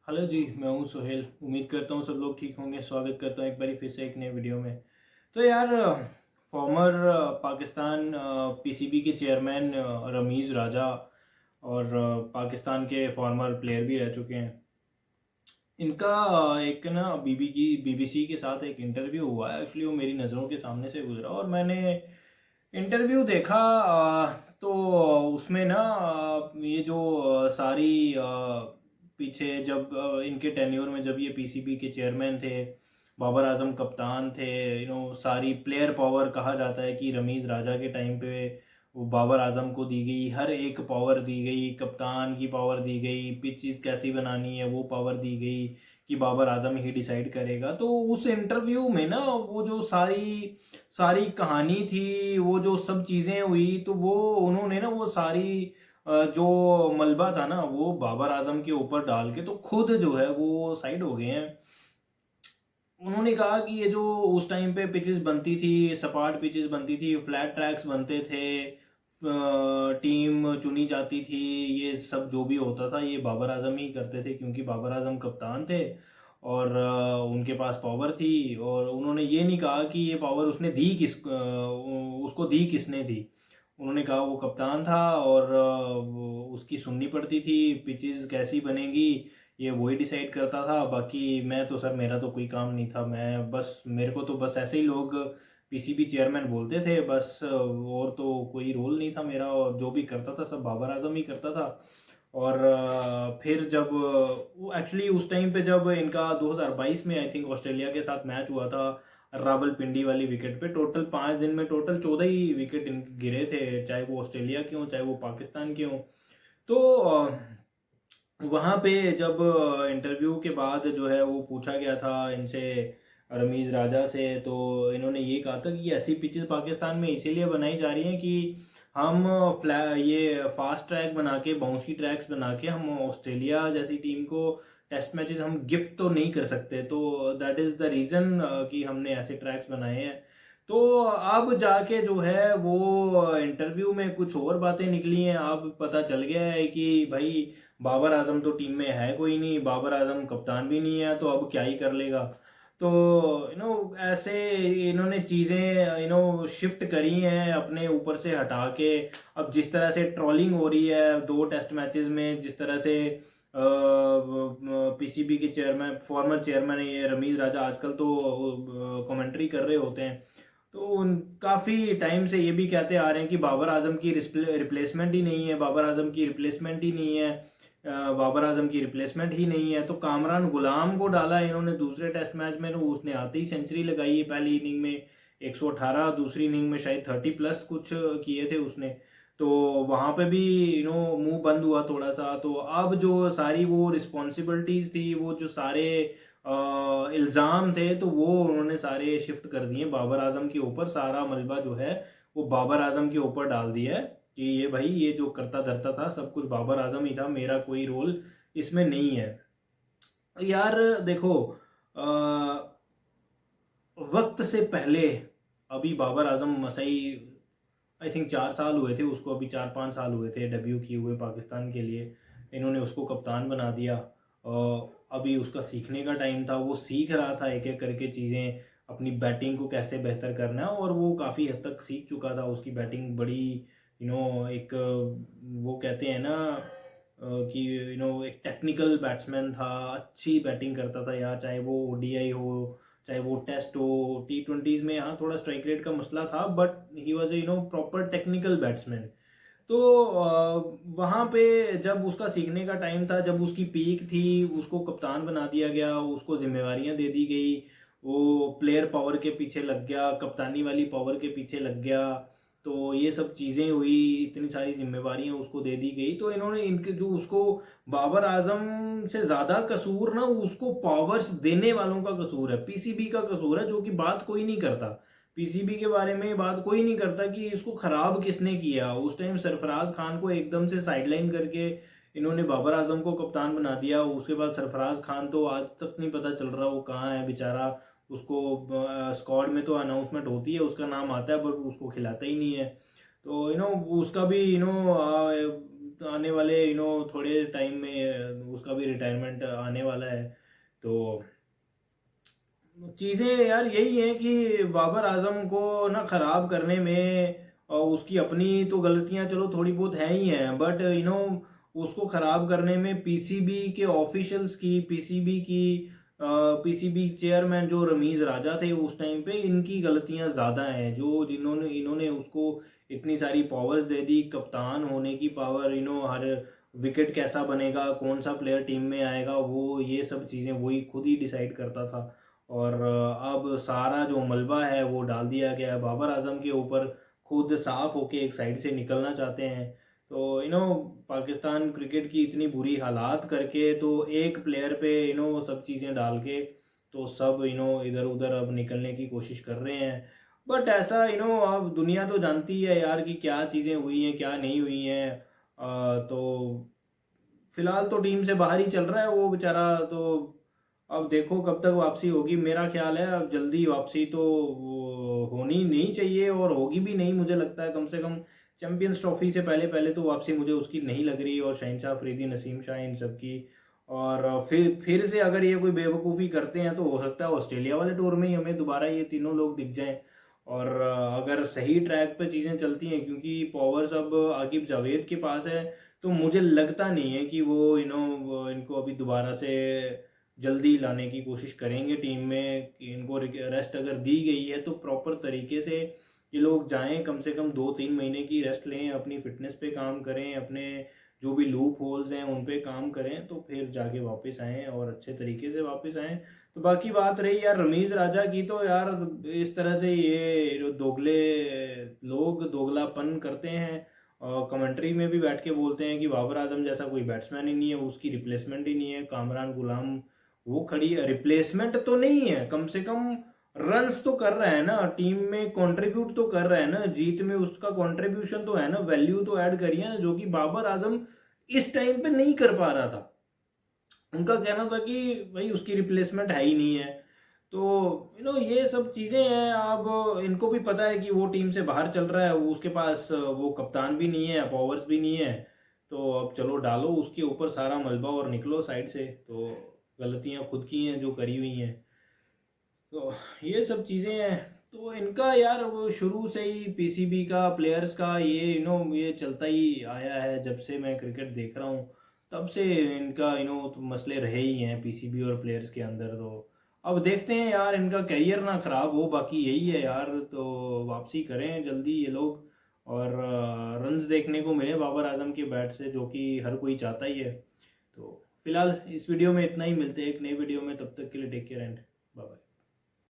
Hello जी, मैं हूँ सुहेल। उम्मीद करता हूँ सब लोग ठीक होंगे। स्वागत करता हूँ एक बारी फिर से एक नए वीडियो में। तो यार, फॉर्मर पाकिस्तान पीसीबी के चेयरमैन रमीज़ राजा और पाकिस्तान के फॉर्मर प्लेयर भी रह चुके हैं। इनका एक ना बीबीसी के साथ एक इंटरव्यू हुआ है। एक्चुअली वो मेरी नज़रों के सामने से गुजरा और मैंने इंटरव्यू देखा। तो उसमें ना ये जो सारी पीछे जब इनके टेन्योर में जब ये पीसीबी के चेयरमैन थे, बाबर आजम कप्तान थे, सारी प्लेयर पावर कहा जाता है कि रमीज़ राजा के टाइम पे वो बाबर आजम को दी गई, हर एक पावर दी गई, कप्तान की पावर दी गई, पिचेस कैसी बनानी है वो पावर दी गई कि बाबर आजम ही डिसाइड करेगा। तो उस इंटरव्यू में ना वो जो सारी सारी कहानी थी, वो जो सब चीज़ें हुई, तो वो उन्होंने ना वो सारी जो मलबा था ना वो बाबर आजम के ऊपर डाल के तो खुद जो है वो साइड हो गए हैं। उन्होंने कहा कि ये जो उस टाइम पे पिचेस बनती थी, सपाट पिचेस बनती थी, फ्लैट ट्रैक्स बनते थे, टीम चुनी जाती थी, ये सब जो भी होता था ये बाबर आजम ही करते थे क्योंकि बाबर आजम कप्तान थे और उनके पास पावर थी। और उन्होंने ये नहीं कहा कि ये पावर उसने दी उसको दी किसने थी। उन्होंने कहा वो कप्तान था और उसकी सुननी पड़ती थी, पिचेस कैसी बनेगी ये वही डिसाइड करता था। बाकी मैं तो सर, मेरा तो कोई काम नहीं था। मैं बस, मेरे को तो बस ऐसे ही लोग पीसीबी चेयरमैन बोलते थे बस, और तो कोई रोल नहीं था मेरा। और जो भी करता था सब बाबर आजम ही करता था। और फिर जब वो एक्चुअली उस टाइम पे जब इनका 2022 में आई थिंक ऑस्ट्रेलिया के साथ मैच हुआ था, रावलपिंडी वाली विकेट पे टोटल 5 दिन में टोटल 14 ही विकेट गिरे थे, चाहे वो ऑस्ट्रेलिया के हों चाहे वो पाकिस्तान के हों। तो वहाँ पे जब इंटरव्यू के बाद जो है वो पूछा गया था इनसे, रमीज़ राजा से, तो इन्होंने ये कहा था कि ऐसी पिचेस पाकिस्तान में इसीलिए बनाई जा रही हैं कि हम ये फास्ट ट्रैक बना के, बाउंसी ट्रैक्स बना के हम ऑस्ट्रेलिया जैसी टीम को टेस्ट मैचेस हम गिफ्ट तो नहीं कर सकते। तो दैट इज़ द रीज़न कि हमने ऐसे ट्रैक्स बनाए हैं। तो अब जाके जो है वो इंटरव्यू में कुछ और बातें निकली हैं। अब पता चल गया है कि भाई बाबर आजम तो टीम में है कोई नहीं, बाबर आजम कप्तान भी नहीं है, तो अब क्या ही कर लेगा। तो ऐसे इन्होंने चीज़ें शिफ्ट करी हैं अपने ऊपर से हटा के। अब जिस तरह से ट्रोलिंग हो रही है 2 टेस्ट मैचेस में, जिस तरह से पीसीबी के चेयरमैन, फॉर्मर चेयरमैन ये रमीज़ राजा आजकल तो कमेंट्री कर रहे होते हैं, तो काफ़ी टाइम से ये भी कहते आ रहे हैं कि बाबर आजम की रिप्लेसमेंट ही नहीं है, बाबर आजम की रिप्लेसमेंट ही नहीं है, बाबर आजम की रिप्लेसमेंट ही नहीं है। तो कामरान गुलाम को डाला इन्होंने दूसरे टेस्ट मैच में, तो उसने आते ही सेंचुरी लगाई है पहली इनिंग में 118, दूसरी इनिंग में शायद 30+ कुछ किए थे उसने। तो वहाँ पे भी मुंह बंद हुआ थोड़ा सा। तो अब जो सारी वो रिस्पॉन्सिबिलिटीज़ थी, वो जो सारे इल्ज़ाम थे, तो वो उन्होंने सारे शिफ्ट कर दिए बाबर आजम के ऊपर। सारा मलबा जो है वो बाबर आजम के ऊपर डाल दिया है कि ये भाई, ये जो करता धरता था सब कुछ बाबर आजम ही था, मेरा कोई रोल इसमें नहीं है। यार देखो, वक्त से पहले अभी बाबर आजम मसई, आई थिंक 4 साल हुए थे उसको, अभी 4-5 साल हुए थे डेब्यू किए हुए पाकिस्तान के लिए। इन्होंने उसको कप्तान बना दिया। अभी उसका सीखने का टाइम था, वो सीख रहा था एक एक करके चीज़ें, अपनी बैटिंग को कैसे बेहतर करना है, और वो काफ़ी हद तक सीख चुका था। उसकी बैटिंग बड़ी एक वो कहते हैं ना कि एक टेक्निकल बैट्समैन था, अच्छी बैटिंग करता था यार, चाहे वो ओडीआई हो चाहे वो टेस्ट हो। T20s में हाँ थोड़ा स्ट्राइक रेट का मसला था, but he was proper technical batsman. तो वहाँ पे जब उसका सीखने का टाइम था, जब उसकी पीक थी, उसको कप्तान बना दिया गया, उसको जिम्मेवारियाँ दे दी गई, वो प्लेयर पावर के पीछे लग गया, कप्तानी वाली पावर के पीछे लग गया। तो ये सब चीज़ें हुई, इतनी सारी जिम्मेवारियाँ उसको दे दी गई। तो इन्होंने इनके जो उसको, बाबर आजम से ज़्यादा कसूर ना उसको पावर्स देने वालों का कसूर है, पीसीबी का कसूर है, जो कि बात कोई नहीं करता। पीसीबी के बारे में बात कोई नहीं करता कि इसको ख़राब किसने किया। उस टाइम सरफराज खान को एकदम से साइडलाइन करके इन्होंने बाबर आजम को कप्तान बना दिया। उसके बाद सरफराज खान तो आज तक नहीं पता चल रहा वो कहाँ है बेचारा। उसको स्क्वाड में तो अनाउंसमेंट होती है, उसका नाम आता है, पर उसको खिलाता ही नहीं है। तो उसका भी आने वाले थोड़े टाइम में उसका भी रिटायरमेंट आने वाला है। तो चीज़ें यार यही है कि बाबर आजम को ना ख़राब करने में और उसकी अपनी तो गलतियां चलो थोड़ी बहुत है ही हैं, बट उसको ख़राब करने में पीसीबी के ऑफिशियल्स की, पीसीबी चेयरमैन जो रमीज़ राजा थे उस टाइम पे, इनकी गलतियां ज़्यादा हैं। जो जिन्होंने इन्होंने उसको इतनी सारी पावर्स दे दी, कप्तान होने की पावर, हर विकेट कैसा बनेगा, कौन सा प्लेयर टीम में आएगा, वो ये सब चीज़ें वही खुद ही डिसाइड करता था। और अब सारा जो मलबा है वो डाल दिया गया है बाबर आजम के ऊपर। खुद साफ होके एक साइड से निकलना चाहते हैं। तो पाकिस्तान क्रिकेट की इतनी बुरी हालात करके तो एक प्लेयर पे सब चीज़ें डाल के तो सब इधर उधर अब निकलने की कोशिश कर रहे हैं। बट ऐसा अब दुनिया तो जानती है यार कि क्या चीज़ें हुई हैं क्या नहीं हुई हैं। तो फिलहाल तो टीम से बाहर ही चल रहा है वो बेचारा। तो अब देखो कब तक वापसी होगी। मेरा ख्याल है अब जल्दी वापसी तो वो होनी नहीं चाहिए और होगी भी नहीं, मुझे लगता है। कम से कम चैंपियंस ट्रॉफी से पहले पहले तो वापसी मुझे उसकी नहीं लग रही। और शहनशाह अफरीदी, नसीम शाह, इन सब की। और फिर से अगर ये कोई बेवकूफ़ी करते हैं तो हो सकता है ऑस्ट्रेलिया वाले टूर में ही हमें दोबारा ये तीनों लोग दिख जाएं। और अगर सही ट्रैक पे चीज़ें चलती हैं, क्योंकि पावर्स अब आकिब जावेद के पास है, तो मुझे लगता नहीं है कि वो इनको अभी दोबारा से जल्दी लाने की कोशिश करेंगे टीम में। कि इनको रेस्ट अगर दी गई है तो प्रॉपर तरीके से ये लोग जाएं, कम से कम 2-3 महीने की रेस्ट लें, अपनी फिटनेस पे काम करें, अपने जो भी लूप होल्स हैं उन पे काम करें, तो फिर जाके वापस आएँ और अच्छे तरीके से वापस आएँ। तो बाकी बात रही यार रमीज़ राजा की, तो यार इस तरह से ये जो दोगले लोग दोगलापन करते हैं और कमेंट्री में भी बैठ के बोलते हैं कि बाबर आजम जैसा कोई बैट्समैन ही नहीं है, उसकी रिप्लेसमेंट ही नहीं है। कामरान गुलाम वो खड़ी है, रिप्लेसमेंट तो नहीं है, कम से कम रन्स तो कर रहा है ना, टीम में कंट्रीब्यूट तो कर रहा है ना, जीत में उसका कंट्रीब्यूशन तो है ना, वैल्यू तो ऐड करी है, जो कि बाबर आजम इस टाइम पे नहीं कर पा रहा था। उनका कहना था कि भाई उसकी रिप्लेसमेंट है ही नहीं है। तो ये सब चीज़ें हैं। अब इनको भी पता है कि वो टीम से बाहर चल रहा है, वो उसके पास वो कप्तान भी नहीं है, पावर्स भी नहीं है। तो अब चलो डालो उसके ऊपर सारा मलबा और निकलो साइड से। तो गलतियां खुद की हैं जो करी हुई हैं। तो ये सब चीज़ें हैं। तो इनका यार वो शुरू से ही पीसीबी का, प्लेयर्स का, ये ये चलता ही आया है। जब से मैं क्रिकेट देख रहा हूँ तब से इनका तो मसले रहे ही हैं पीसीबी और प्लेयर्स के अंदर। तो अब देखते हैं यार इनका करियर ना ख़राब हो, बाकी यही है यार। तो वापसी करें जल्दी ये लोग और रन्स देखने को मिले बाबर आजम के बैट से, जो कि हर कोई चाहता ही है। तो फिलहाल इस वीडियो में इतना ही, मिलते हैं एक नई वीडियो में। तब तक के लिए take care and bye bye.